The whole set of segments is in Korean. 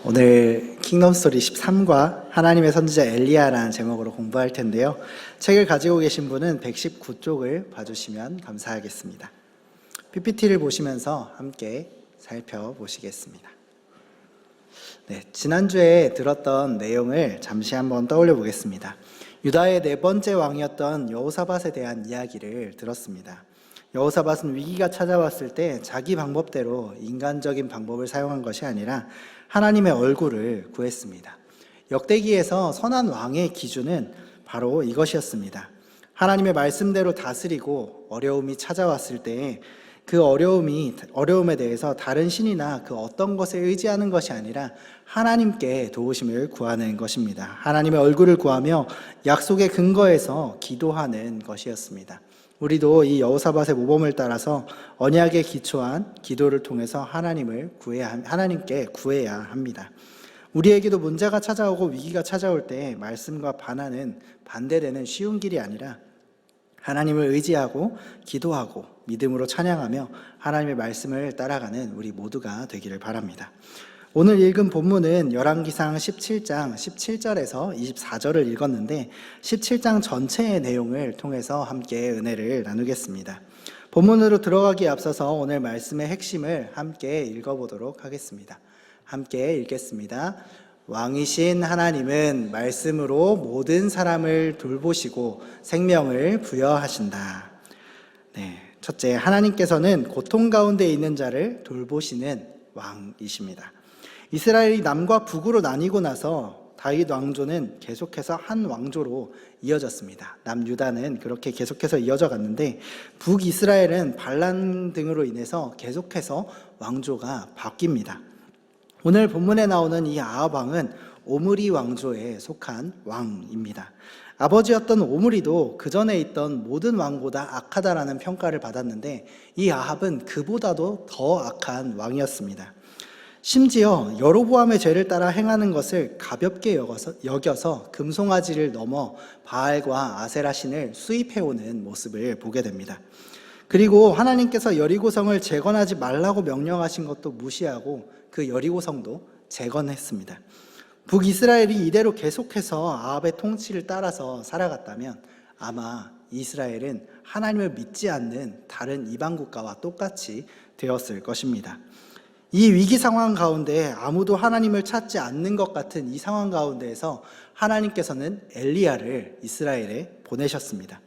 오늘 킹덤 스토리 13과 하나님의 선지자 엘리야라는 제목으로 공부할 텐데요. 책을 가지고 계신 분은 119쪽을 봐주시면 감사하겠습니다. PPT를 보시면서 함께 살펴보시겠습니다. 지난주에 들었던 내용을 잠시 한번 떠올려 보겠습니다. 유다의 네 번째 왕이었던 여호사밧에 대한 이야기를 들었습니다. 여호사밧은 위기가 찾아왔을 때 자기 방법대로 인간적인 방법을 사용한 것이 아니라 하나님의 얼굴을 구했습니다. 역대기에서 선한 왕의 기준은 바로 이것이었습니다. 하나님의 말씀대로 다스리고 어려움이 찾아왔을 때 그 어려움에 대해서 다른 신이나 그 어떤 것에 의지하는 것이 아니라 하나님께 도우심을 구하는 것입니다. 하나님의 얼굴을 구하며 약속의 근거에서 기도하는 것이었습니다. 우리도 이 여호사밧의 모범을 따라서 언약에 기초한 기도를 통해서 하나님께 구해야 합니다. 우리에게도 문제가 찾아오고 위기가 찾아올 때 말씀과 반대되는 쉬운 길이 아니라 하나님을 의지하고 기도하고 믿음으로 찬양하며 하나님의 말씀을 따라가는 우리 모두가 되기를 바랍니다. 오늘 읽은 본문은 열왕기상 17장 17절에서 24절을 읽었는데 17장 전체의 내용을 통해서 함께 은혜를 나누겠습니다. 본문으로 들어가기에 앞서서 오늘 말씀의 핵심을 함께 읽어보도록 하겠습니다. 함께 읽겠습니다. 왕이신 하나님은 말씀으로 모든 사람을 돌보시고 생명을 부여하신다. 첫째, 하나님께서는 고통 가운데 있는 자를 돌보시는 왕이십니다. 이스라엘이 남과 북으로 나뉘고 나서 다윗 왕조는 계속해서 한 왕조로 이어졌습니다. 남유다는 그렇게 계속해서 이어져 갔는데 북이스라엘은 반란 등으로 인해서 계속해서 왕조가 바뀝니다. 오늘 본문에 나오는 이 아합 왕은 오므리 왕조에 속한 왕입니다. 아버지였던 오므리도 그 전에 있던 모든 왕보다 악하다라는 평가를 받았는데 이 아합은 그보다도 더 악한 왕이었습니다. 심지어 여로보암의 죄를 따라 행하는 것을 가볍게 여겨서 금송아지를 넘어 바알과 아세라 신을 수입해오는 모습을 보게 됩니다. 그리고 하나님께서 여리고성을 재건하지 말라고 명령하신 것도 무시하고 그 여리고성도 재건했습니다. 북이스라엘이 이대로 계속해서 아합의 통치를 따라서 살아갔다면 아마 이스라엘은 하나님을 믿지 않는 다른 이방 국가와 똑같이 되었을 것입니다. 이 위기 상황 가운데 아무도 하나님을 찾지 않는 것 같은 이 상황 가운데에서 하나님께서는 엘리야를 이스라엘에 보내셨습니다.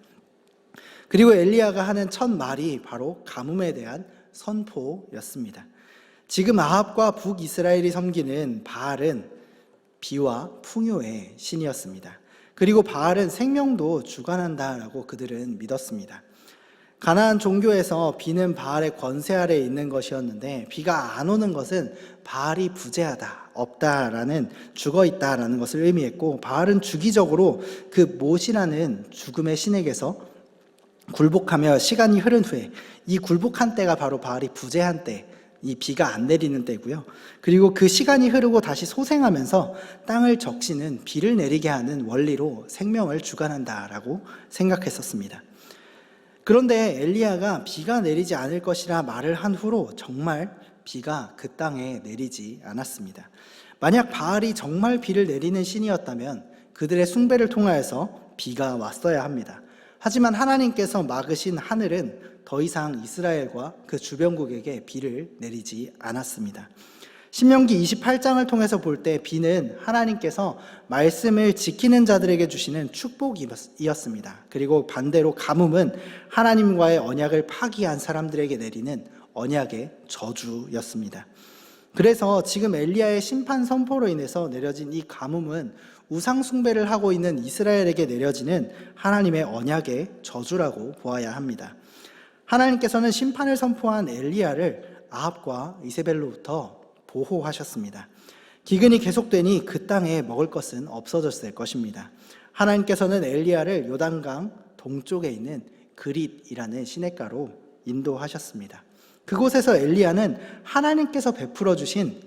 그리고 엘리야가 하는 첫 말이 바로 가뭄에 대한 선포였습니다. 지금 아합과 북이스라엘이 섬기는 바알은 비와 풍요의 신이었습니다. 그리고 바알은 생명도 주관한다라고 그들은 믿었습니다. 가나안 종교에서 비는 바알의 권세 아래에 있는 것이었는데 비가 안 오는 것은 바알이 부재하다, 없다라는 죽어있다라는 것을 의미했고 바알은 주기적으로 그 못이라는 죽음의 신에게서 굴복하며 시간이 흐른 후에 이 굴복한 때가 바로 바알이 부재한 때, 이 비가 안 내리는 때고요. 그리고 그 시간이 흐르고 다시 소생하면서 땅을 적시는 비를 내리게 하는 원리로 생명을 주관한다라고 생각했었습니다. 그런데 엘리야가 비가 내리지 않을 것이라 말을 한 후로 정말 비가 그 땅에 내리지 않았습니다. 만약 바알이 정말 비를 내리는 신이었다면 그들의 숭배를 통하여서 비가 왔어야 합니다. 하지만 하나님께서 막으신 하늘은 더 이상 이스라엘과 그 주변국에게 비를 내리지 않았습니다. 신명기 28장을 통해서 볼 때 비는 하나님께서 말씀을 지키는 자들에게 주시는 축복이었습니다. 그리고 반대로 가뭄은 하나님과의 언약을 파기한 사람들에게 내리는 언약의 저주였습니다. 그래서 지금 엘리야의 심판 선포로 인해서 내려진 이 가뭄은 우상 숭배를 하고 있는 이스라엘에게 내려지는 하나님의 언약의 저주라고 보아야 합니다. 하나님께서는 심판을 선포한 엘리야를 아합과 이세벨로부터 보호하셨습니다. 기근이 계속되니 그 땅에 먹을 것은 없어졌을 것입니다. 하나님께서는 엘리야를 요단강 동쪽에 있는 그릿이라는 시냇가로 인도하셨습니다. 그곳에서 엘리야는 하나님께서 베풀어 주신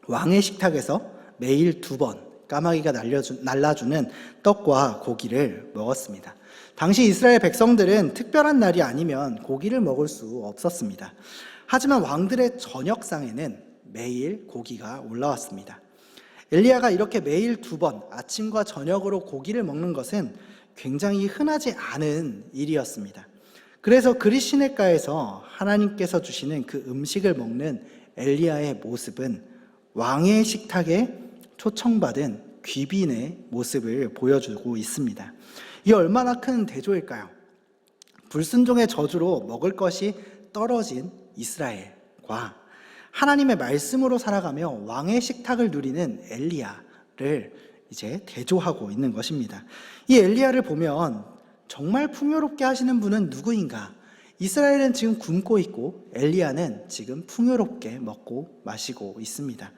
왕의 식탁에서 매일 2번 까마귀가 날라주는 떡과 고기를 먹었습니다. 당시 이스라엘 백성들은 특별한 날이 아니면 고기를 먹을 수 없었습니다. 하지만 왕들의 저녁상에는 매일 고기가 올라왔습니다. 엘리야가 이렇게 매일 2번 아침과 저녁으로 고기를 먹는 것은 굉장히 흔하지 않은 일이었습니다. 그래서 그리 시내가에서 하나님께서 주시는 그 음식을 먹는 엘리야의 모습은 왕의 식탁에 초청받은 귀빈의 모습을 보여주고 있습니다. 이 얼마나 큰 대조일까요? 불순종의 저주로 먹을 것이 떨어진 이스라엘과 하나님의 말씀으로 살아가며 왕의 식탁을 누리는 엘리야를 이제 대조하고 있는 것입니다. 이 엘리야를 보면 정말 풍요롭게 하시는 분은 누구인가? 이스라엘은 지금 굶고 있고 엘리야는 지금 풍요롭게 먹고 마시고 있습니다.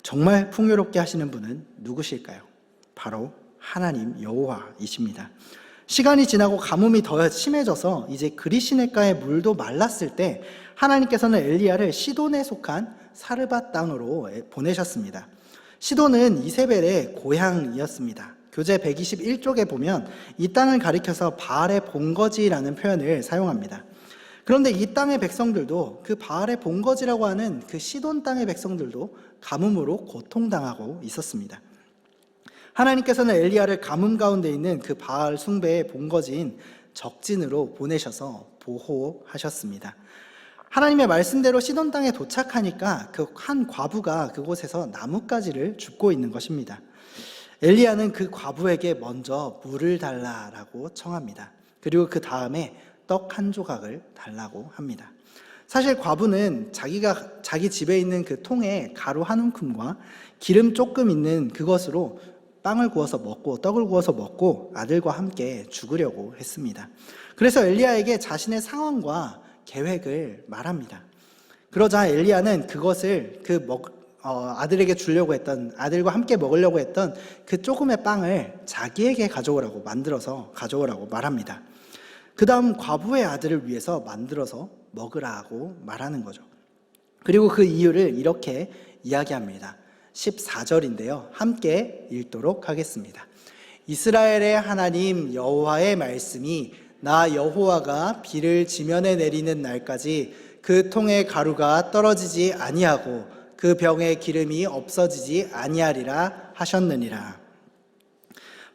정말 풍요롭게 하시는 분은 누구실까요? 바로 하나님 여호와이십니다. 시간이 지나고 가뭄이 더 심해져서 이제 그리 시내가의 물도 말랐을 때 하나님께서는 엘리야를 시돈에 속한 사르밧 땅으로 보내셨습니다. 시돈은 이세벨의 고향이었습니다. 교재 121쪽에 보면 이 땅을 가리켜서 바알의 본거지라는 표현을 사용합니다. 그런데 이 땅의 백성들도 그 바알의 본거지라고 하는 그 시돈 땅의 백성들도 가뭄으로 고통당하고 있었습니다. 하나님께서는 엘리야를 가뭄 가운데 있는 그 바알 숭배의 본거지인 적진으로 보내셔서 보호하셨습니다. 하나님의 말씀대로 시돈 땅에 도착하니까 그 한 과부가 그곳에서 나뭇가지를 줍고 있는 것입니다. 엘리야는 그 과부에게 먼저 물을 달라라고 청합니다. 그리고 그 다음에 떡 한 조각을 달라고 합니다. 사실 과부는 자기 집에 있는 그 통에 가루 한 움큼과 기름 조금 있는 그것으로 빵을 구워서 먹고 떡을 구워서 먹고 아들과 함께 죽으려고 했습니다. 그래서 엘리야에게 자신의 상황과 계획을 말합니다. 그러자 엘리야는 그것을 아들에게 주려고 했던, 아들과 함께 먹으려고 했던 그 조금의 빵을 자기에게 만들어서 가져오라고 말합니다. 그 다음 과부의 아들을 위해서 만들어서 먹으라고 말하는 거죠. 그리고 그 이유를 이렇게 이야기합니다. 14절인데요. 함께 읽도록 하겠습니다. 이스라엘의 하나님 여호와의 말씀이 나 여호와가 비를 지면에 내리는 날까지 그 통의 가루가 떨어지지 아니하고 그 병의 기름이 없어지지 아니하리라 하셨느니라.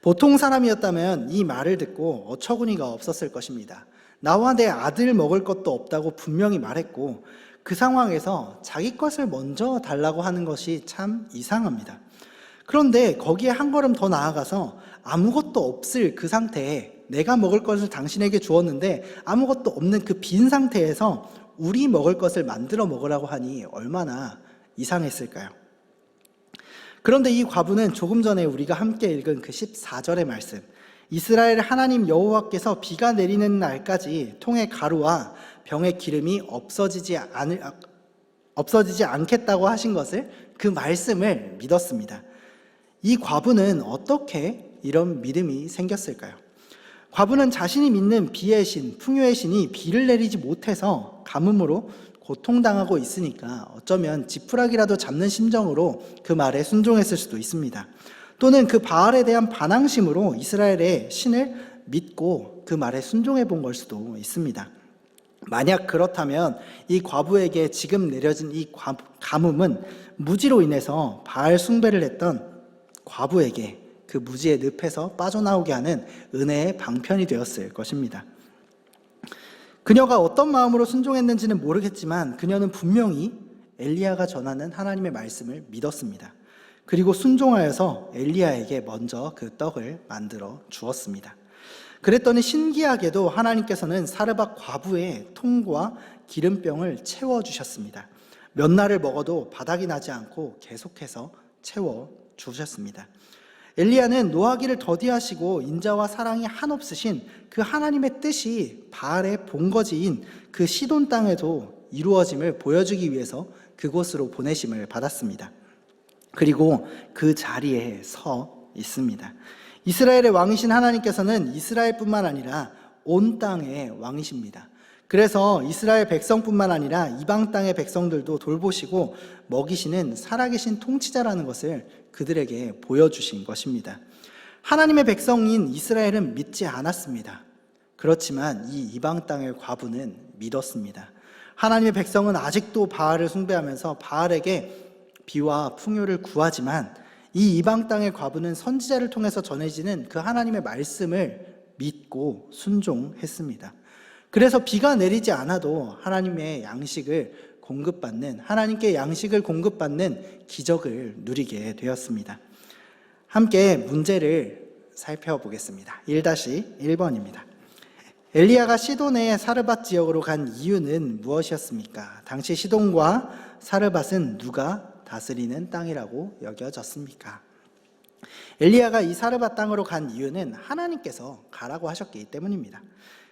보통 사람이었다면 이 말을 듣고 어처구니가 없었을 것입니다. 나와 내 아들 먹을 것도 없다고 분명히 말했고 그 상황에서 자기 것을 먼저 달라고 하는 것이 참 이상합니다. 그런데 거기에 한 걸음 더 나아가서 아무것도 없을 그 상태에 내가 먹을 것을 당신에게 주었는데 아무것도 없는 그 빈 상태에서 우리 먹을 것을 만들어 먹으라고 하니 얼마나 이상했을까요? 그런데 이 과부는 조금 전에 우리가 함께 읽은 그 14절의 말씀, 이스라엘 하나님 여호와께서 비가 내리는 날까지 통의 가루와 병의 기름이 없어지지 않겠다고 하신 것을, 그 말씀을 믿었습니다. 이 과부는 어떻게 이런 믿음이 생겼을까요? 과부는 자신이 믿는 비의 신, 풍요의 신이 비를 내리지 못해서 가뭄으로 고통당하고 있으니까 어쩌면 지푸라기라도 잡는 심정으로 그 말에 순종했을 수도 있습니다. 또는 그 바알에 대한 반항심으로 이스라엘의 신을 믿고 그 말에 순종해 본 걸 수도 있습니다. 만약 그렇다면 이 과부에게 지금 내려진 이 가뭄은 무지로 인해서 바알 숭배를 했던 과부에게 그 무지의 늪에서 빠져나오게 하는 은혜의 방편이 되었을 것입니다. 그녀가 어떤 마음으로 순종했는지는 모르겠지만 그녀는 분명히 엘리야가 전하는 하나님의 말씀을 믿었습니다. 그리고 순종하여서 엘리야에게 먼저 그 떡을 만들어 주었습니다. 그랬더니 신기하게도 하나님께서는 사르밧 과부의 통과 기름병을 채워주셨습니다. 몇 날을 먹어도 바닥이 나지 않고 계속해서 채워주셨습니다. 엘리야는 노하기를 더디하시고 인자와 사랑이 한없으신 그 하나님의 뜻이 바알의 본거지인 그 시돈 땅에도 이루어짐을 보여주기 위해서 그곳으로 보내심을 받았습니다. 그리고 그 자리에 서 있습니다. 이스라엘의 왕이신 하나님께서는 이스라엘뿐만 아니라 온 땅의 왕이십니다. 그래서 이스라엘 백성뿐만 아니라 이방 땅의 백성들도 돌보시고 먹이시는 살아계신 통치자라는 것을 그들에게 보여주신 것입니다. 하나님의 백성인 이스라엘은 믿지 않았습니다. 그렇지만 이 이방 땅의 과부는 믿었습니다. 하나님의 백성은 아직도 바알을 숭배하면서 바알에게 비와 풍요를 구하지만 이 이방 땅의 과부는 선지자를 통해서 전해지는 그 하나님의 말씀을 믿고 순종했습니다. 그래서 비가 내리지 않아도 하나님의 양식을 공급받는, 하나님께 양식을 공급받는 기적을 누리게 되었습니다. 함께 문제를 살펴보겠습니다. 1-1번입니다. 엘리야가 시돈의 사르밧 지역으로 간 이유는 무엇이었습니까? 당시 시돈과 사르밧은 누가 다스리는 땅이라고 여겨졌습니까? 엘리야가 이 사르밧 땅으로 간 이유는 하나님께서 가라고 하셨기 때문입니다.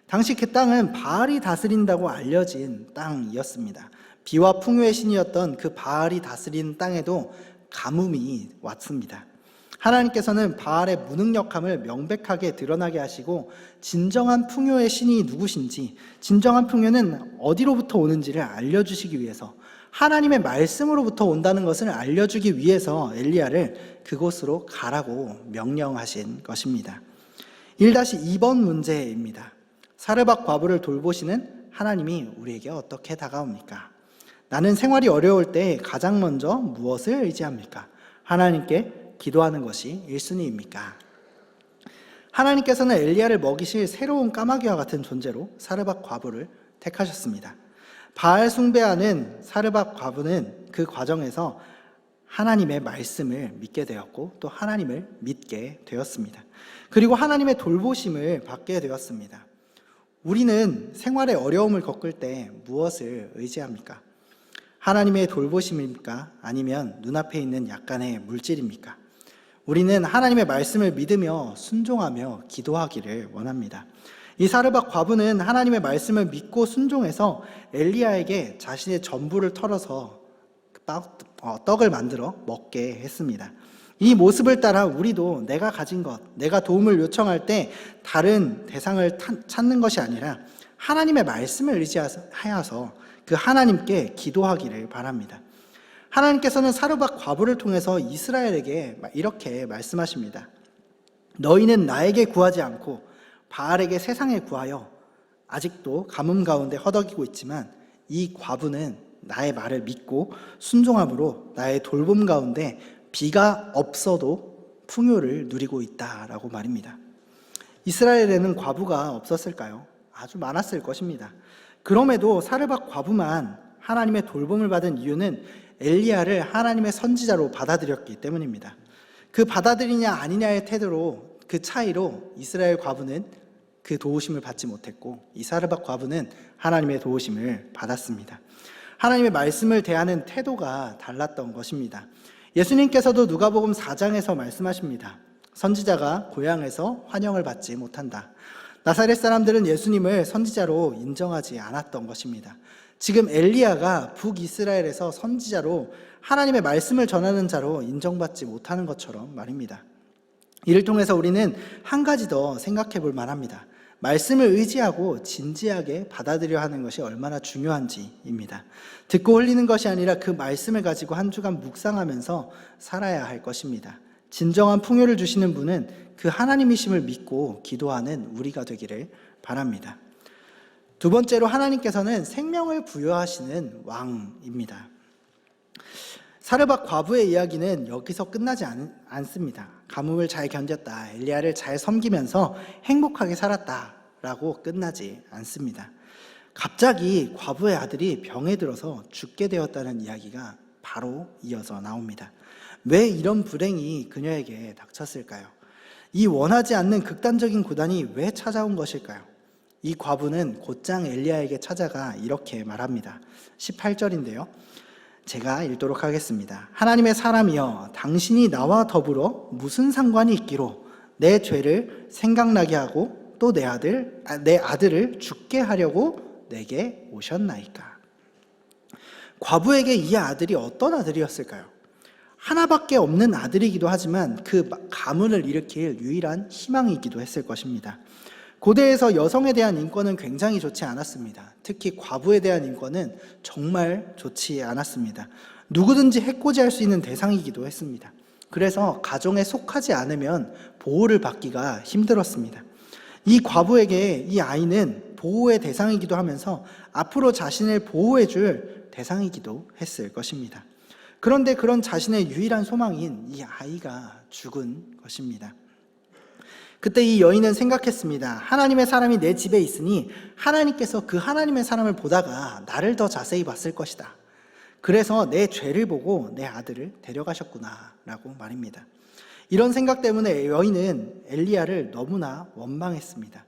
당시 그 땅은 바알이 다스린다고 알려진 땅이었습니다. 비와 풍요의 신이었던 그 바알이 다스리는 땅에도 가뭄이 왔습니다. 하나님께서는 바알의 무능력함을 명백하게 드러나게 하시고 진정한 풍요의 신이 누구신지, 진정한 풍요는 어디로부터 오는지를 알려주시기 위해서, 하나님의 말씀으로부터 온다는 것을 알려주기 위해서 엘리야를 그곳으로 가라고 명령하신 것입니다. 1-2번 문제입니다. 사르밧 과부를 돌보시는 하나님이 우리에게 어떻게 다가옵니까? 나는 생활이 어려울 때 가장 먼저 무엇을 의지합니까? 하나님께 기도하는 것이 1순위입니까? 하나님께서는 엘리야를 먹이실 새로운 까마귀와 같은 존재로 사르밧 과부를 택하셨습니다. 바알 숭배하는 사르밧 과부는 그 과정에서 하나님의 말씀을 믿게 되었고 또 하나님을 믿게 되었습니다. 그리고 하나님의 돌보심을 받게 되었습니다. 우리는 생활의 어려움을 겪을 때 무엇을 의지합니까? 하나님의 돌보심입니까? 아니면 눈앞에 있는 약간의 물질입니까? 우리는 하나님의 말씀을 믿으며 순종하며 기도하기를 원합니다. 이 사르밧 과부는 하나님의 말씀을 믿고 순종해서 엘리야에게 자신의 전부를 털어서 떡을 만들어 먹게 했습니다. 이 모습을 따라 우리도 내가 가진 것, 내가 도움을 요청할 때 다른 대상을 찾는 것이 아니라 하나님의 말씀을 의지하여서 그 하나님께 기도하기를 바랍니다. 하나님께서는 사르밧 과부를 통해서 이스라엘에게 이렇게 말씀하십니다. 너희는 나에게 구하지 않고 바알에게 세상에 구하여 아직도 가뭄 가운데 허덕이고 있지만 이 과부는 나의 말을 믿고 순종함으로 나의 돌봄 가운데 비가 없어도 풍요를 누리고 있다라고 말입니다. 이스라엘에는 과부가 없었을까요? 아주 많았을 것입니다. 그럼에도 사르밧 과부만 하나님의 돌봄을 받은 이유는 엘리야를 하나님의 선지자로 받아들였기 때문입니다. 그 받아들이냐 아니냐의 태도로, 그 차이로 이스라엘 과부는 그 도우심을 받지 못했고 이 사르밧 과부는 하나님의 도우심을 받았습니다. 하나님의 말씀을 대하는 태도가 달랐던 것입니다. 예수님께서도 누가복음 4장에서 말씀하십니다. 선지자가 고향에서 환영을 받지 못한다. 나사렛 사람들은 예수님을 선지자로 인정하지 않았던 것입니다. 지금 엘리야가 북이스라엘에서 선지자로 하나님의 말씀을 전하는 자로 인정받지 못하는 것처럼 말입니다. 이를 통해서 우리는 한 가지 더 생각해 볼 만합니다. 말씀을 의지하고 진지하게 받아들여야 하는 것이 얼마나 중요한지입니다. 듣고 흘리는 것이 아니라 그 말씀을 가지고 한 주간 묵상하면서 살아야 할 것입니다. 진정한 풍요를 주시는 분은 그 하나님이심을 믿고 기도하는 우리가 되기를 바랍니다. 두 번째로 하나님께서는 생명을 부여하시는 왕입니다. 사르밧 과부의 이야기는 여기서 끝나지 않습니다. 가뭄을 잘 견뎠다, 엘리야를 잘 섬기면서 행복하게 살았다라고 끝나지 않습니다. 갑자기 과부의 아들이 병에 들어서 죽게 되었다는 이야기가 바로 이어서 나옵니다. 왜 이런 불행이 그녀에게 닥쳤을까요? 이 원하지 않는 극단적인 고난이 왜 찾아온 것일까요? 이 과부는 곧장 엘리야에게 찾아가 이렇게 말합니다. 18절인데요. 제가 읽도록 하겠습니다. 하나님의 사람이여, 당신이 나와 더불어 무슨 상관이 있기로 내 죄를 생각나게 하고 또 내 아들을 죽게 하려고 내게 오셨나이까. 과부에게 이 아들이 어떤 아들이었을까요? 하나밖에 없는 아들이기도 하지만 그 가문을 일으킬 유일한 희망이기도 했을 것입니다. 고대에서 여성에 대한 인권은 굉장히 좋지 않았습니다. 특히 과부에 대한 인권은 정말 좋지 않았습니다. 누구든지 해코지할 수 있는 대상이기도 했습니다. 그래서 가정에 속하지 않으면 보호를 받기가 힘들었습니다. 이 과부에게 이 아이는 보호의 대상이기도 하면서 앞으로 자신을 보호해 줄 대상이기도 했을 것입니다. 그런데 그런 자신의 유일한 소망인 이 아이가 죽은 것입니다. 그때 이 여인은 생각했습니다. 하나님의 사람이 내 집에 있으니 하나님께서 그 하나님의 사람을 보다가 나를 더 자세히 봤을 것이다. 그래서 내 죄를 보고 내 아들을 데려가셨구나 라고 말입니다. 이런 생각 때문에 여인은 엘리야를 너무나 원망했습니다.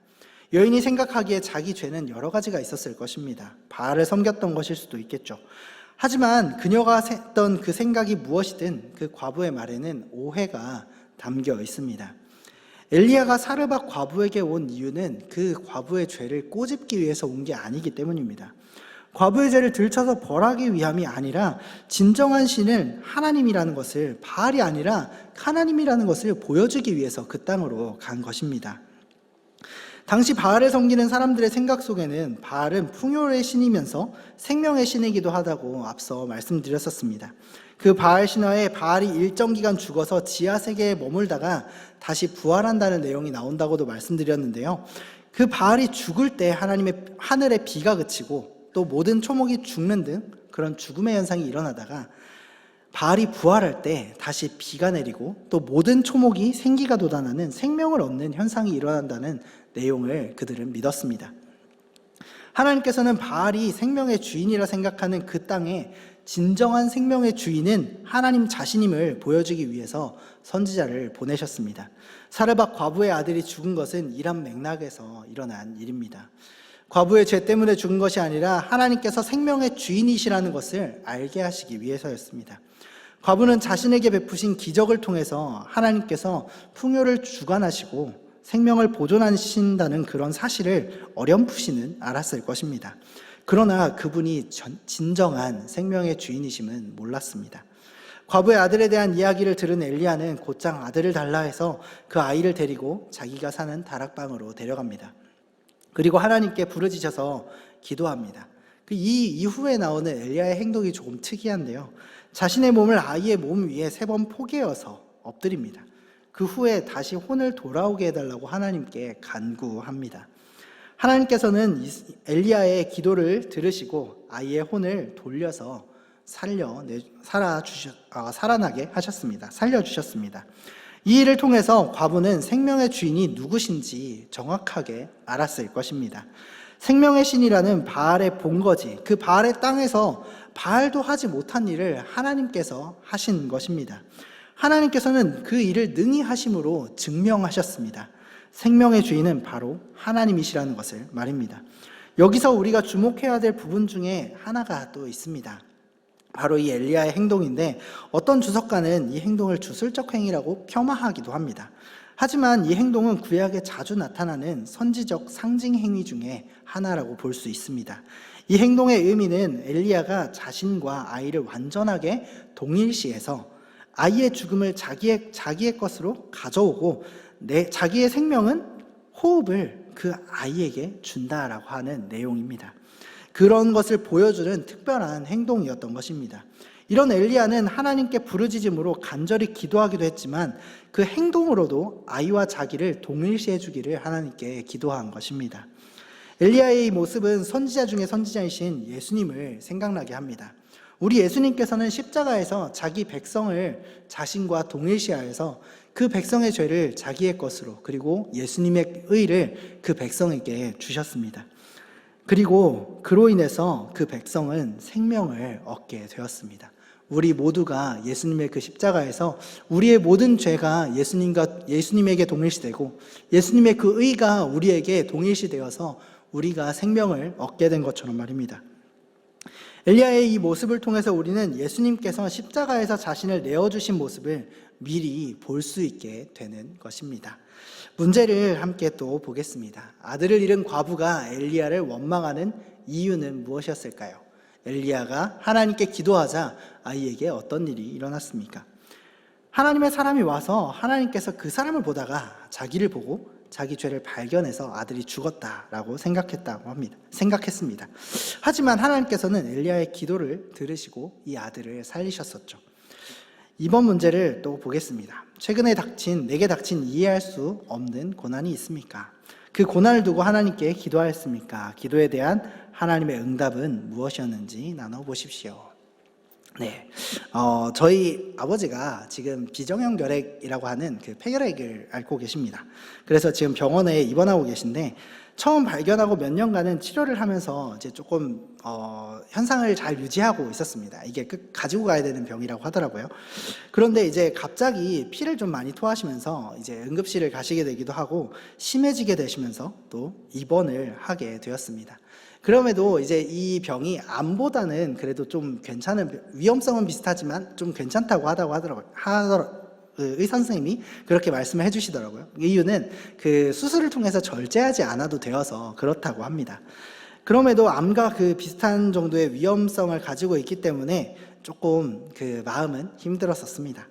여인이 생각하기에 자기 죄는 여러 가지가 있었을 것입니다. 바알을 섬겼던 것일 수도 있겠죠. 하지만 그녀가 했던 그 생각이 무엇이든 그 과부의 말에는 오해가 담겨 있습니다. 엘리야가 사르밧 과부에게 온 이유는 그 과부의 죄를 꼬집기 위해서 온 게 아니기 때문입니다. 과부의 죄를 들춰서 벌하기 위함이 아니라 진정한 신은 하나님이라는 것을, 바알이 아니라 하나님이라는 것을 보여주기 위해서 그 땅으로 간 것입니다. 당시 바알을 섬기는 사람들의 생각 속에는 바알은 풍요의 신이면서 생명의 신이기도 하다고 앞서 말씀드렸었습니다. 그 바알 신화에 바알이 일정 기간 죽어서 지하 세계에 머물다가 다시 부활한다는 내용이 나온다고도 말씀드렸는데요. 그 바알이 죽을 때 하늘의 비가 그치고 또 모든 초목이 죽는 등 그런 죽음의 현상이 일어나다가 바알이 부활할 때 다시 비가 내리고 또 모든 초목이 생기가 돋아나는 생명을 얻는 현상이 일어난다는 내용을 그들은 믿었습니다. 하나님께서는 바알이 생명의 주인이라 생각하는 그 땅에 진정한 생명의 주인은 하나님 자신임을 보여주기 위해서 선지자를 보내셨습니다. 사르밧 과부의 아들이 죽은 것은 이런 맥락에서 일어난 일입니다. 과부의 죄 때문에 죽은 것이 아니라 하나님께서 생명의 주인이시라는 것을 알게 하시기 위해서였습니다. 과부는 자신에게 베푸신 기적을 통해서 하나님께서 풍요를 주관하시고 생명을 보존하신다는 그런 사실을 어렴풋이는 알았을 것입니다. 그러나 그분이 진정한 생명의 주인이심은 몰랐습니다. 과부의 아들에 대한 이야기를 들은 엘리야는 곧장 아들을 달라 해서 그 아이를 데리고 자기가 사는 다락방으로 데려갑니다. 그리고 하나님께 부르짖어서 기도합니다. 이 이후에 나오는 엘리야의 행동이 조금 특이한데요. 자신의 몸을 아이의 몸 위에 3번 포개어서 엎드립니다. 그 후에 다시 혼을 돌아오게 해달라고 하나님께 간구합니다. 하나님께서는 엘리야의 기도를 들으시고 아이의 혼을 돌려서 살아나게 하셨습니다. 살려주셨습니다. 이 일을 통해서 과부는 생명의 주인이 누구신지 정확하게 알았을 것입니다. 생명의 신이라는 바알의 본거지, 그 바알의 땅에서 바알도 하지 못한 일을 하나님께서 하신 것입니다. 하나님께서는 그 일을 능히 하심으로 증명하셨습니다. 생명의 주인은 바로 하나님이시라는 것을 말입니다. 여기서 우리가 주목해야 될 부분 중에 하나가 또 있습니다. 바로 이 엘리야의 행동인데 어떤 주석가는 이 행동을 주술적 행위라고 폄하하기도 합니다. 하지만 이 행동은 구약에 자주 나타나는 선지적 상징 행위 중에 하나라고 볼 수 있습니다. 이 행동의 의미는 엘리야가 자신과 아이를 완전하게 동일시해서 아이의 죽음을 자기의 것으로 가져오고 자기의 생명은 호흡을 그 아이에게 준다라고 하는 내용입니다. 그런 것을 보여주는 특별한 행동이었던 것입니다. 이런 엘리야는 하나님께 부르짖음으로 간절히 기도하기도 했지만 그 행동으로도 아이와 자기를 동일시해 주기를 하나님께 기도한 것입니다. 엘리야의 이 모습은 선지자 중에 선지자이신 예수님을 생각나게 합니다. 우리 예수님께서는 십자가에서 자기 백성을 자신과 동일시하여서 그 백성의 죄를 자기의 것으로 그리고 예수님의 의를 그 백성에게 주셨습니다. 그리고 그로 인해서 그 백성은 생명을 얻게 되었습니다. 우리 모두가 예수님의 그 십자가에서 우리의 모든 죄가 예수님에게 동일시되고 예수님의 그 의가 우리에게 동일시되어서 우리가 생명을 얻게 된 것처럼 말입니다. 엘리야의 이 모습을 통해서 우리는 예수님께서 십자가에서 자신을 내어주신 모습을 미리 볼 수 있게 되는 것입니다. 문제를 함께 또 보겠습니다. 아들을 잃은 과부가 엘리야를 원망하는 이유는 무엇이었을까요? 엘리야가 하나님께 기도하자 아이에게 어떤 일이 일어났습니까? 하나님의 사람이 와서 하나님께서 그 사람을 보다가 자기를 보고 자기 죄를 발견해서 아들이 죽었다라고 생각했습니다. 하지만 하나님께서는 엘리야의 기도를 들으시고 이 아들을 살리셨었죠. 이번 문제를 또 보겠습니다. 최근에 내게 닥친 이해할 수 없는 고난이 있습니까? 그 고난을 두고 하나님께 기도하였습니까? 기도에 대한 하나님의 응답은 무엇이었는지 나눠보십시오. 네, 저희 아버지가 지금 비정형 결핵이라고 하는 그 폐결핵을 앓고 계십니다. 그래서 지금 병원에 입원하고 계신데 처음 발견하고 몇 년간은 치료를 하면서 이제 조금 현상을 잘 유지하고 있었습니다. 이게 가지고 가야 되는 병이라고 하더라고요. 그런데 이제 갑자기 피를 좀 많이 토하시면서 이제 응급실을 가시게 되기도 하고 심해지게 되시면서 또 입원을 하게 되었습니다. 그럼에도 이제 이 병이 암보다는 그래도 좀 괜찮은, 위험성은 비슷하지만 좀 괜찮다고 의사 선생님이 그렇게 말씀을 해주시더라고요. 이유는 그 수술을 통해서 절제하지 않아도 되어서 그렇다고 합니다. 그럼에도 암과 그 비슷한 정도의 위험성을 가지고 있기 때문에 조금 그 마음은 힘들었었습니다.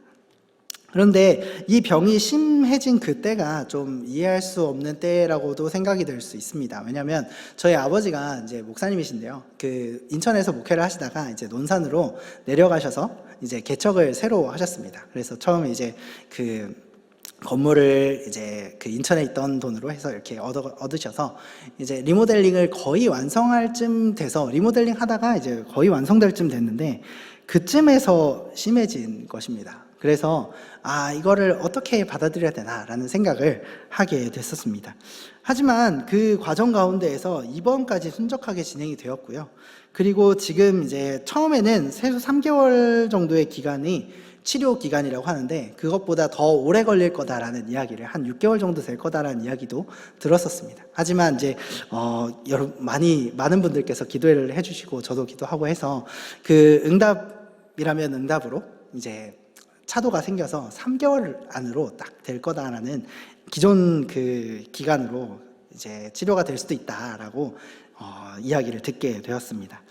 그런데 이 병이 심해진 그때가 좀 이해할 수 없는 때라고도 생각이 될 수 있습니다. 왜냐하면 저희 아버지가 이제 목사님이신데요. 그 인천에서 목회를 하시다가 이제 논산으로 내려가셔서 이제 개척을 새로 하셨습니다. 그래서 처음에 이제 그 건물을 이제 그 인천에 있던 돈으로 해서 이렇게 얻으셔서 이제 리모델링을 거의 완성할 쯤 돼서 리모델링 하다가 이제 거의 완성될 쯤 됐는데 그쯤에서 심해진 것입니다. 그래서 이거를 어떻게 받아들여야 되나라는 생각을 하게 됐었습니다. 하지만 그 과정 가운데에서 입원까지 순적하게 진행이 되었고요. 그리고 지금 이제 처음에는 최소 3개월 정도의 기간이 치료 기간이라고 하는데 그것보다 더 오래 걸릴 거다라는 이야기를 한 6개월 정도 될 거다라는 이야기도 들었었습니다. 하지만 이제 많은 분들께서 기도를 해주시고 저도 기도하고 해서 그 응답이라면 응답으로 이제 차도가 생겨서 3개월 안으로 딱 될 거다라는 기존 그 기간으로 이제 치료가 될 수도 있다라고 이야기를 듣게 되었습니다.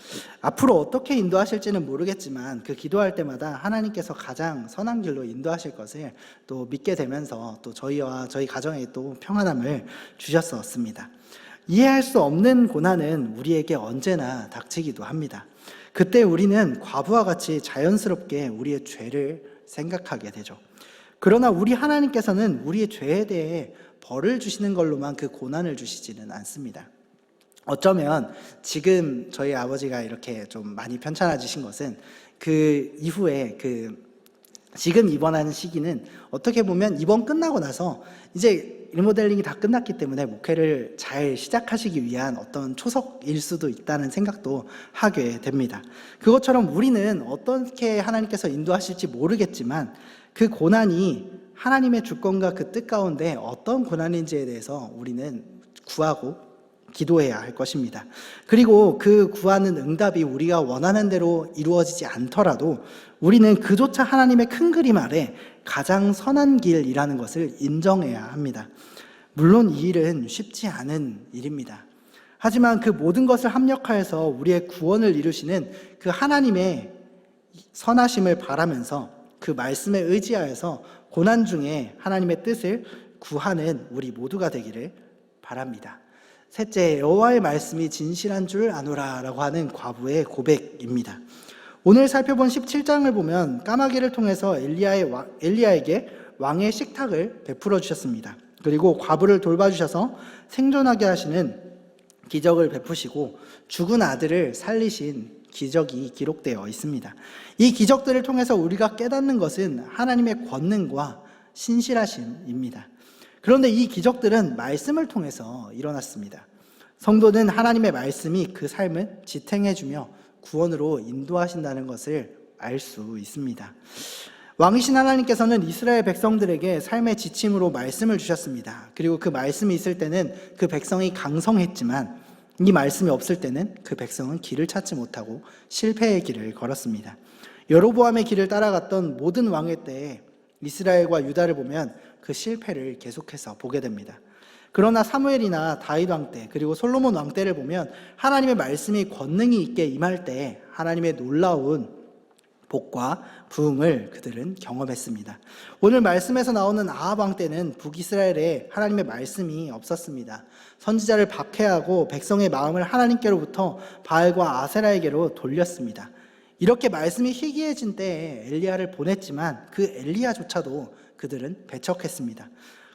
앞으로 어떻게 인도하실지는 모르겠지만 그 기도할 때마다 하나님께서 가장 선한 길로 인도하실 것을 또 믿게 되면서 또 저희와 저희 가정에 또 평안함을 주셨었습니다. 이해할 수 없는 고난은 우리에게 언제나 닥치기도 합니다. 그때 우리는 과부와 같이 자연스럽게 우리의 죄를 생각하게 되죠. 그러나 우리 하나님께서는 우리의 죄에 대해 벌을 주시는 걸로만 그 고난을 주시지는 않습니다. 어쩌면 지금 저희 아버지가 이렇게 좀 많이 편찮아지신 것은 그 이후에 지금 입원하는 시기는 어떻게 보면 입원 끝나고 나서 이제 리모델링이 다 끝났기 때문에 목회를 잘 시작하시기 위한 어떤 초석일 수도 있다는 생각도 하게 됩니다. 그것처럼 우리는 어떻게 하나님께서 인도하실지 모르겠지만 그 고난이 하나님의 주권과 그 뜻 가운데 어떤 고난인지에 대해서 우리는 구하고 기도해야 할 것입니다. 그리고 그 구하는 응답이 우리가 원하는 대로 이루어지지 않더라도 우리는 그조차 하나님의 큰 그림 아래 가장 선한 길이라는 것을 인정해야 합니다. 물론 이 일은 쉽지 않은 일입니다. 하지만 그 모든 것을 합력하여서 우리의 구원을 이루시는 그 하나님의 선하심을 바라면서 그 말씀에 의지하여서 고난 중에 하나님의 뜻을 구하는 우리 모두가 되기를 바랍니다. 셋째, 여호와의 말씀이 진실한 줄 아노라라고 하는 과부의 고백입니다. 오늘 살펴본 17장을 보면 까마귀를 통해서 엘리야에게 왕의 식탁을 베풀어 주셨습니다. 그리고 과부를 돌봐주셔서 생존하게 하시는 기적을 베푸시고 죽은 아들을 살리신 기적이 기록되어 있습니다. 이 기적들을 통해서 우리가 깨닫는 것은 하나님의 권능과 신실하심입니다. 그런데 이 기적들은 말씀을 통해서 일어났습니다. 성도는 하나님의 말씀이 그 삶을 지탱해주며 구원으로 인도하신다는 것을 알 수 있습니다. 왕이신 하나님께서는 이스라엘 백성들에게 삶의 지침으로 말씀을 주셨습니다. 그리고 그 말씀이 있을 때는 그 백성이 강성했지만 이 말씀이 없을 때는 그 백성은 길을 찾지 못하고 실패의 길을 걸었습니다. 여로보암의 길을 따라갔던 모든 왕의 때에 이스라엘과 유다를 보면 그 실패를 계속해서 보게 됩니다. 그러나 사무엘이나 다윗 왕 때 그리고 솔로몬 왕 때를 보면 하나님의 말씀이 권능이 있게 임할 때 하나님의 놀라운 복과 부흥을 그들은 경험했습니다. 오늘 말씀에서 나오는 아합 왕 때는 북이스라엘에 하나님의 말씀이 없었습니다. 선지자를 박해하고 백성의 마음을 하나님께로부터 바알과 아세라에게로 돌렸습니다. 이렇게 말씀이 희귀해진 때에 엘리야를 보냈지만 그 엘리야조차도 그들은 배척했습니다.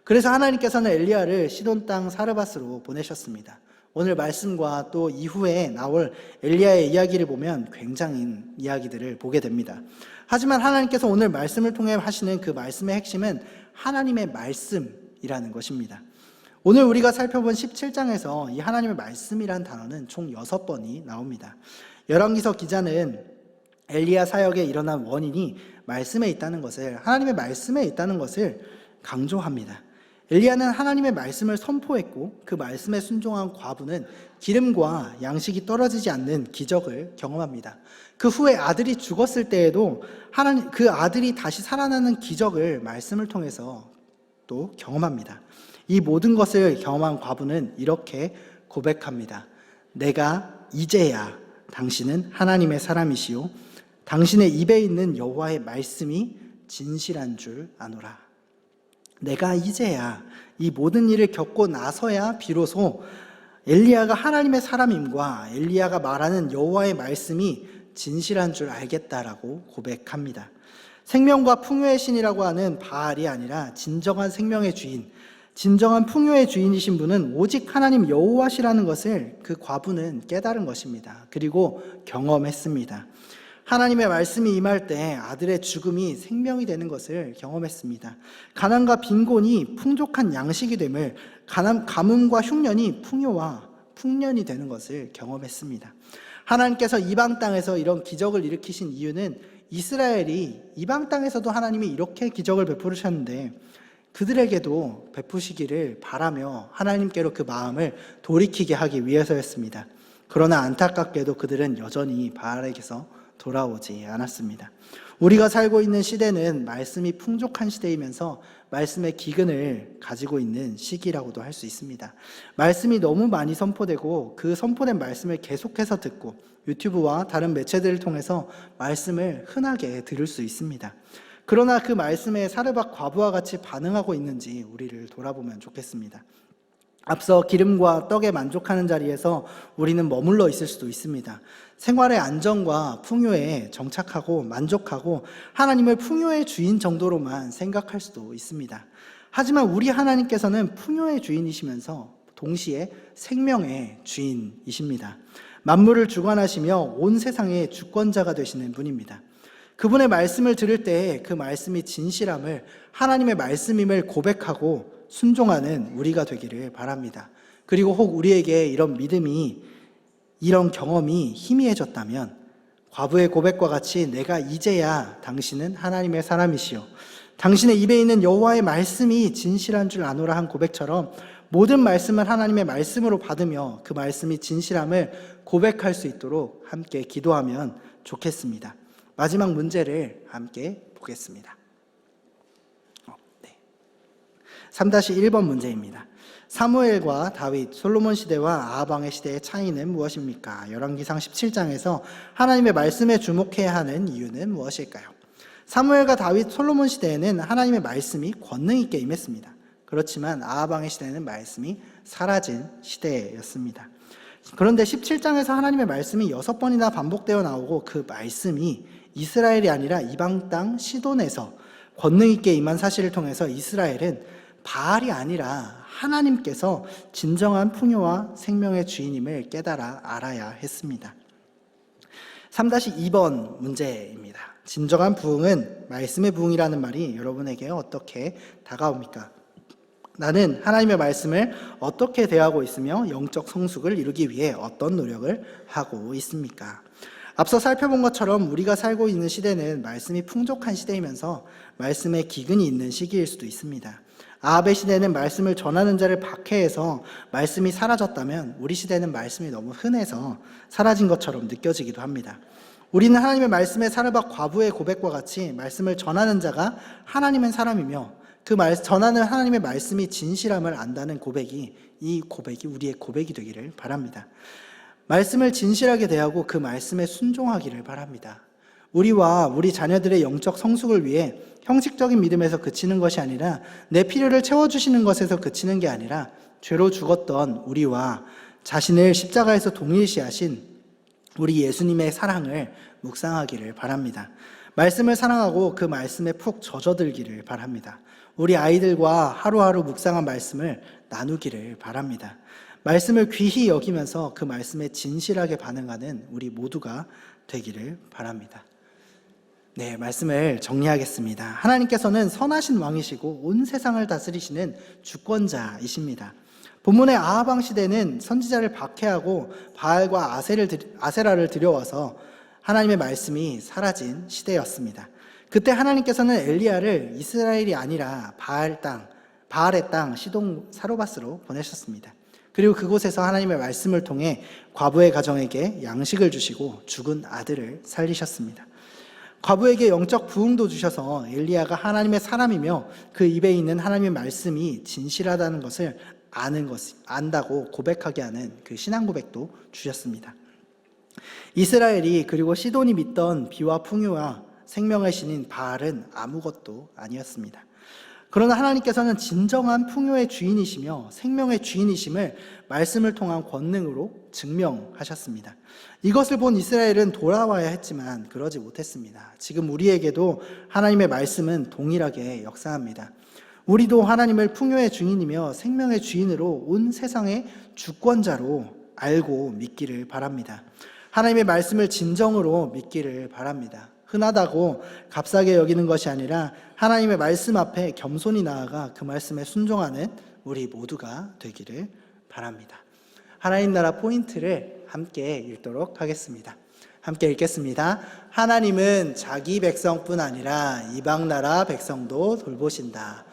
그래서 하나님께서는 엘리야를 시돈 땅 사르밧으로 보내셨습니다. 오늘 말씀과 또 이후에 나올 엘리야의 이야기를 보면 굉장한 이야기들을 보게 됩니다. 하지만 하나님께서 오늘 말씀을 통해 하시는 그 말씀의 핵심은 하나님의 말씀이라는 것입니다. 오늘 우리가 살펴본 17장에서 이 하나님의 말씀이라는 단어는 총 6번이 나옵니다. 열왕기서 기자는 엘리야 사역에 일어난 원인이 말씀에 있다는 것을, 하나님의 말씀에 있다는 것을 강조합니다. 엘리야는 하나님의 말씀을 선포했고 그 말씀에 순종한 과부는 기름과 양식이 떨어지지 않는 기적을 경험합니다. 그 후에 아들이 죽었을 때에도 그 아들이 다시 살아나는 기적을 말씀을 통해서 또 경험합니다. 이 모든 것을 경험한 과부는 이렇게 고백합니다. 내가 이제야 당신은 하나님의 사람이시요 당신의 입에 있는 여호와의 말씀이 진실한 줄 아노라. 내가 이제야 이 모든 일을 겪고 나서야 비로소 엘리야가 하나님의 사람임과 엘리야가 말하는 여호와의 말씀이 진실한 줄 알겠다라고 고백합니다. 생명과 풍요의 신이라고 하는 바알이 아니라 진정한 생명의 주인, 진정한 풍요의 주인이신 분은 오직 하나님 여호와시라는 것을 그 과부는 깨달은 것입니다. 그리고 경험했습니다. 하나님의 말씀이 임할 때 아들의 죽음이 생명이 되는 것을 경험했습니다. 가난과 빈곤이 풍족한 양식이 됨을, 가뭄과 흉년이 풍요와 풍년이 되는 것을 경험했습니다. 하나님께서 이방 땅에서 이런 기적을 일으키신 이유는 이스라엘이 이방 땅에서도 하나님이 이렇게 기적을 베푸셨는데 그들에게도 베푸시기를 바라며 하나님께로 그 마음을 돌이키게 하기 위해서였습니다. 그러나 안타깝게도 그들은 여전히 바알에게서 돌아오지 않았습니다. 우리가 살고 있는 시대는 말씀이 풍족한 시대이면서 말씀의 기근을 가지고 있는 시기라고도 할 수 있습니다. 말씀이 너무 많이 선포되고 그 선포된 말씀을 계속해서 듣고 유튜브와 다른 매체들을 통해서 말씀을 흔하게 들을 수 있습니다. 그러나 그 말씀에 사르밧 과부와 같이 반응하고 있는지 우리를 돌아보면 좋겠습니다. 앞서 기름과 떡에 만족하는 자리에서 우리는 머물러 있을 수도 있습니다. 생활의 안정과 풍요에 정착하고 만족하고 하나님을 풍요의 주인 정도로만 생각할 수도 있습니다. 하지만 우리 하나님께서는 풍요의 주인이시면서 동시에 생명의 주인이십니다. 만물을 주관하시며 온 세상의 주권자가 되시는 분입니다. 그분의 말씀을 들을 때 그 말씀이 진실함을, 하나님의 말씀임을 고백하고 순종하는 우리가 되기를 바랍니다. 그리고 혹 우리에게 이런 믿음이, 이런 경험이 희미해졌다면 과부의 고백과 같이 내가 이제야 당신은 하나님의 사람이시요 당신의 입에 있는 여호와의 말씀이 진실한 줄 아노라 한 고백처럼 모든 말씀을 하나님의 말씀으로 받으며 그 말씀이 진실함을 고백할 수 있도록 함께 기도하면 좋겠습니다. 마지막 문제를 함께 보겠습니다. 3-1번 문제입니다. 사무엘과 다윗, 솔로몬 시대와 아합 왕의 시대의 차이는 무엇입니까? 열왕기상 17장에서 하나님의 말씀에 주목해야 하는 이유는 무엇일까요? 사무엘과 다윗, 솔로몬 시대에는 하나님의 말씀이 권능 있게 임했습니다. 그렇지만 아합 왕의 시대는 말씀이 사라진 시대였습니다. 그런데 17장에서 하나님의 말씀이 6번이나 반복되어 나오고 그 말씀이 이스라엘이 아니라 이방 땅 시돈에서 권능 있게 임한 사실을 통해서 이스라엘은 바알이 아니라 하나님께서 진정한 풍요와 생명의 주인임을 깨달아 알아야 했습니다. 3-2번 문제입니다. 진정한 부흥은, 말씀의 부흥이라는 말이 여러분에게 어떻게 다가옵니까? 나는 하나님의 말씀을 어떻게 대하고 있으며 영적 성숙을 이루기 위해 어떤 노력을 하고 있습니까? 앞서 살펴본 것처럼 우리가 살고 있는 시대는 말씀이 풍족한 시대이면서 말씀의 기근이 있는 시기일 수도 있습니다. 아합의 시대는 말씀을 전하는 자를 박해해서 말씀이 사라졌다면 우리 시대는 말씀이 너무 흔해서 사라진 것처럼 느껴지기도 합니다. 우리는 하나님의 말씀에 사르밧 과부의 고백과 같이 말씀을 전하는 자가 하나님은 사람이며 그 전하는 하나님의 말씀이 진실함을 안다는 고백이, 이 고백이 우리의 고백이 되기를 바랍니다. 말씀을 진실하게 대하고 그 말씀에 순종하기를 바랍니다. 우리와 우리 자녀들의 영적 성숙을 위해 형식적인 믿음에서 그치는 것이 아니라 내 필요를 채워주시는 것에서 그치는 게 아니라 죄로 죽었던 우리와 자신을 십자가에서 동일시하신 우리 예수님의 사랑을 묵상하기를 바랍니다. 말씀을 사랑하고 그 말씀에 푹 젖어들기를 바랍니다. 우리 아이들과 하루하루 묵상한 말씀을 나누기를 바랍니다. 말씀을 귀히 여기면서 그 말씀에 진실하게 반응하는 우리 모두가 되기를 바랍니다. 네, 말씀을 정리하겠습니다. 하나님께서는 선하신 왕이시고 온 세상을 다스리시는 주권자이십니다. 본문의 아합 왕 시대는 선지자를 박해하고 바알과 아세라를 들여와서 하나님의 말씀이 사라진 시대였습니다. 그때 하나님께서는 엘리야를 이스라엘이 아니라 바알의 땅 시동 사로바스로 보내셨습니다. 그리고 그곳에서 하나님의 말씀을 통해 과부의 가정에게 양식을 주시고 죽은 아들을 살리셨습니다. 과부에게 영적 부흥도 주셔서 엘리야가 하나님의 사람이며 그 입에 있는 하나님의 말씀이 진실하다는 것을 안다고 고백하게 하는 그 신앙 고백도 주셨습니다. 이스라엘이 그리고 시돈이 믿던 비와 풍요와 생명의 신인 바알은 아무것도 아니었습니다. 그러나 하나님께서는 진정한 풍요의 주인이시며 생명의 주인이심을 말씀을 통한 권능으로 증명하셨습니다. 이것을 본 이스라엘은 돌아와야 했지만 그러지 못했습니다. 지금 우리에게도 하나님의 말씀은 동일하게 역사합니다. 우리도 하나님을 풍요의 주인이며 생명의 주인으로 온 세상의 주권자로 알고 믿기를 바랍니다. 하나님의 말씀을 진정으로 믿기를 바랍니다. 흔하다고 값싸게 여기는 것이 아니라 하나님의 말씀 앞에 겸손히 나아가 그 말씀에 순종하는 우리 모두가 되기를 바랍니다. 하나님 나라 포인트를 함께 읽도록 하겠습니다. 함께 읽겠습니다. 하나님은 자기 백성뿐 아니라 이방 나라 백성도 돌보신다.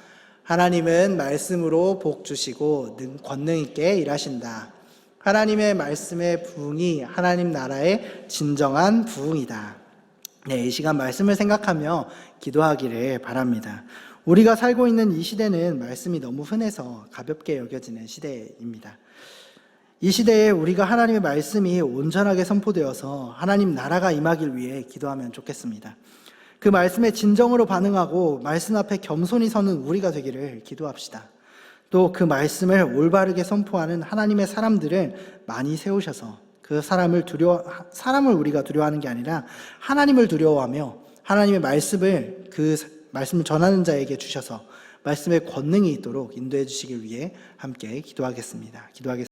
하나님은 말씀으로 복 주시고 권능 있게 일하신다. 하나님의 말씀의 부흥이 하나님 나라의 진정한 부흥이다. 네, 이 시간 말씀을 생각하며 기도하기를 바랍니다. 우리가 살고 있는 이 시대는 말씀이 너무 흔해서 가볍게 여겨지는 시대입니다. 이 시대에 우리가 하나님의 말씀이 온전하게 선포되어서 하나님 나라가 임하길 위해 기도하면 좋겠습니다. 그 말씀에 진정으로 반응하고 말씀 앞에 겸손히 서는 우리가 되기를 기도합시다. 또 그 말씀을 올바르게 선포하는 하나님의 사람들을 많이 세우셔서 그 사람을 우리가 두려워하는 게 아니라 하나님을 두려워하며 하나님의 말씀을 말씀을 전하는 자에게 주셔서 말씀의 권능이 있도록 인도해 주시길 위해 함께 기도하겠습니다.